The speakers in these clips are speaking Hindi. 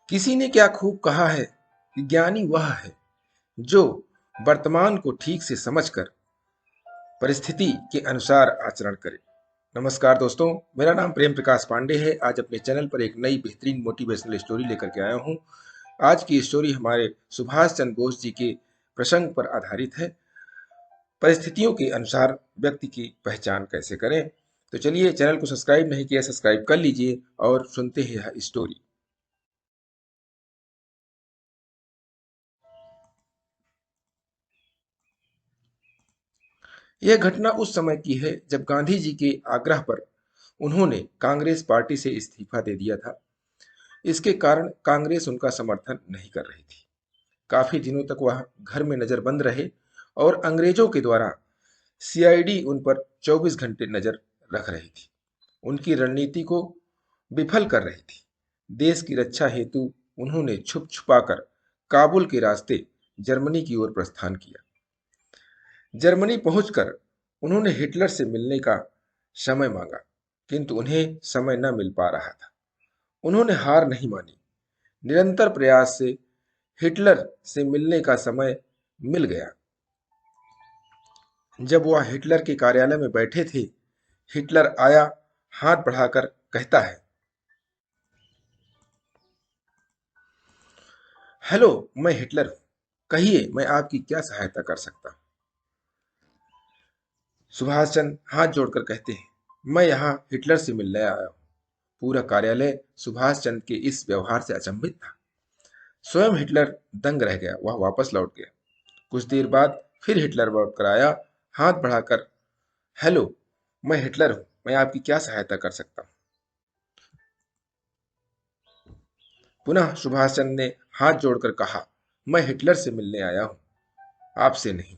किसी ने क्या खूब कहा है कि ज्ञानी वह है जो वर्तमान को ठीक से समझकर परिस्थिति के अनुसार आचरण करे। नमस्कार दोस्तों, मेरा नाम प्रेम प्रकाश पांडे है। आज अपने चैनल पर एक नई बेहतरीन मोटिवेशनल स्टोरी लेकर के आया हूँ। आज की स्टोरी हमारे सुभाष चंद्र बोस जी के प्रसंग पर आधारित है। परिस्थितियों के अनुसार व्यक्ति की पहचान कैसे करें। तो चलिए, चैनल को सब्सक्राइब नहीं किया, सब्सक्राइब कर लीजिए और सुनते हैं यह स्टोरी। यह घटना उस समय की है जब गांधी जी के आग्रह पर उन्होंने कांग्रेस पार्टी से इस्तीफा दे दिया था। इसके कारण कांग्रेस उनका समर्थन नहीं कर रही थी। काफी दिनों तक वह घर में नजरबंद रहे और अंग्रेजों के द्वारा सीआईडी उन पर 24 घंटे नजर रख रही थी। उनकी रणनीति को विफल कर रही थी। देश की रक्षा हेतु उन्होंने छुप छुपाकर काबुल के रास्ते जर्मनी की ओर प्रस्थान किया। जर्मनी पहुंचकर उन्होंने हिटलर से मिलने का समय मांगा, किंतु उन्हें समय न मिल पा रहा था। उन्होंने हार नहीं मानी। निरंतर प्रयास से हिटलर से मिलने का समय मिल गया। जब वह हिटलर के कार्यालय में बैठे थे, हिटलर आया, हाथ बढ़ाकर कहता है, हेलो, मैं हिटलर हूं। कहिए, मैं आपकी क्या सहायता कर सकता हूं। सुभाष चंद्र हाथ जोड़कर कहते हैं, मैं यहाँ हिटलर से मिलने आया हूँ। पूरा कार्यालय सुभाष चंद्र के इस व्यवहार से अचंभित था। स्वयं हिटलर दंग रह गया। वह वापस लौट गया। कुछ देर बाद फिर हिटलर लौट कर आया, हाथ बढ़ाकर, हेलो, मैं हिटलर हूं। मैं आपकी क्या सहायता कर सकता हूं। पुनः सुभाष चंद्र ने हाथ जोड़कर कहा, मैं हिटलर से मिलने आया हूं, आपसे नहीं।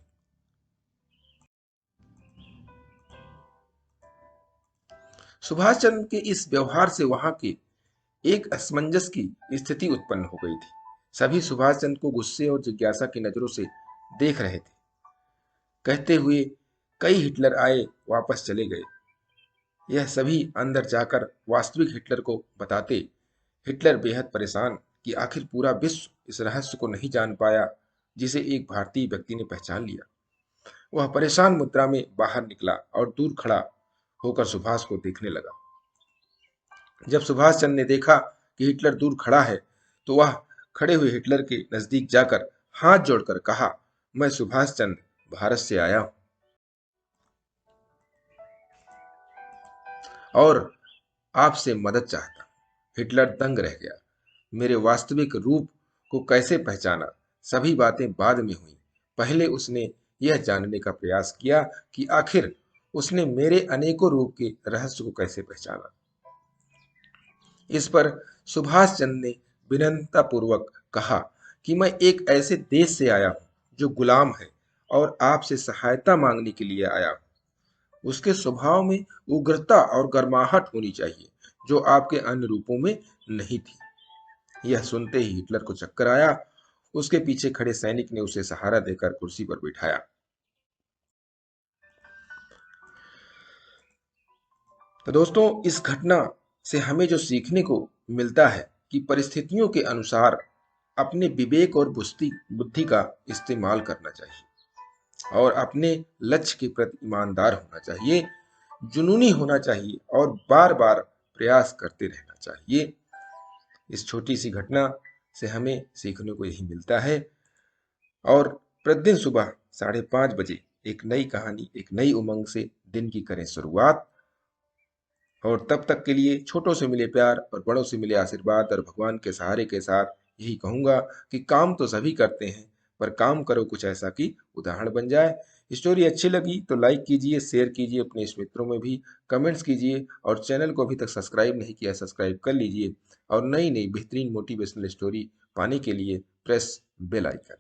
सुभाष चंद्र के इस व्यवहार से वहां के एक असमंजस की स्थिति उत्पन्न हो गई थी। सभी सुभाष चंद्र को गुस्से और जिज्ञासा की नजरों से देख रहे थे। कहते हुए कई हिटलर आए, वापस चले गए। यह सभी अंदर जाकर वास्तविक हिटलर को बताते। हिटलर बेहद परेशान कि आखिर पूरा विश्व इस रहस्य को नहीं जान पाया जिसे एक भारतीय व्यक्ति ने पहचान लिया। वह परेशान मुद्रा में बाहर निकला और दूर खड़ा होकर सुभाष को देखने लगा। जब सुभाष चंद्र ने देखा कि हिटलर दूर खड़ा है, तो वह खड़े हुए हिटलर के नजदीक जाकर हाथ जोड़कर कहा, मैं सुभाष चंद्र भारत से आया हूं और आपसे मदद चाहता हूं। हिटलर दंग रह गया। मेरे वास्तविक रूप को कैसे पहचाना? सभी बातें बाद में हुई। पहले उसने यह जानने का प्रयास किया कि आखिर उसने मेरे अनेकों रूप के रहस्य को कैसे पहचाना। इस पर सुभाष चंद्र ने विनम्रतापूर्वक कहा कि मैं एक ऐसे देश से आया हूं जो गुलाम है और आपसे सहायता मांगने के लिए आया हूं। उसके स्वभाव में उग्रता और गर्माहट होनी चाहिए जो आपके अन्य रूपों में नहीं थी। यह सुनते ही हिटलर को चक्कर आया। उसके पीछे खड़े सैनिक ने उसे सहारा देकर कुर्सी पर बिठाया। तो दोस्तों, इस घटना से हमें जो सीखने को मिलता है कि परिस्थितियों के अनुसार अपने विवेक और बुद्धि बुद्धि का इस्तेमाल करना चाहिए और अपने लक्ष्य के प्रति ईमानदार होना चाहिए, जुनूनी होना चाहिए और बार बार प्रयास करते रहना चाहिए। इस छोटी सी घटना से हमें सीखने को यही मिलता है। और प्रतिदिन सुबह 5:30 बजे एक नई कहानी, एक नई उमंग से दिन की करें शुरुआत। और तब तक के लिए छोटों से मिले प्यार और बड़ों से मिले आशीर्वाद और भगवान के सहारे के साथ यही कहूंगा कि काम तो सभी करते हैं, पर काम करो कुछ ऐसा कि उदाहरण बन जाए। स्टोरी अच्छी लगी तो लाइक कीजिए, शेयर कीजिए, अपने इस मित्रों में भी कमेंट्स कीजिए और चैनल को अभी तक सब्सक्राइब नहीं किया, सब्सक्राइब कर लीजिए और नई नई बेहतरीन मोटिवेशनल स्टोरी पाने के लिए प्रेस बेल आइकन।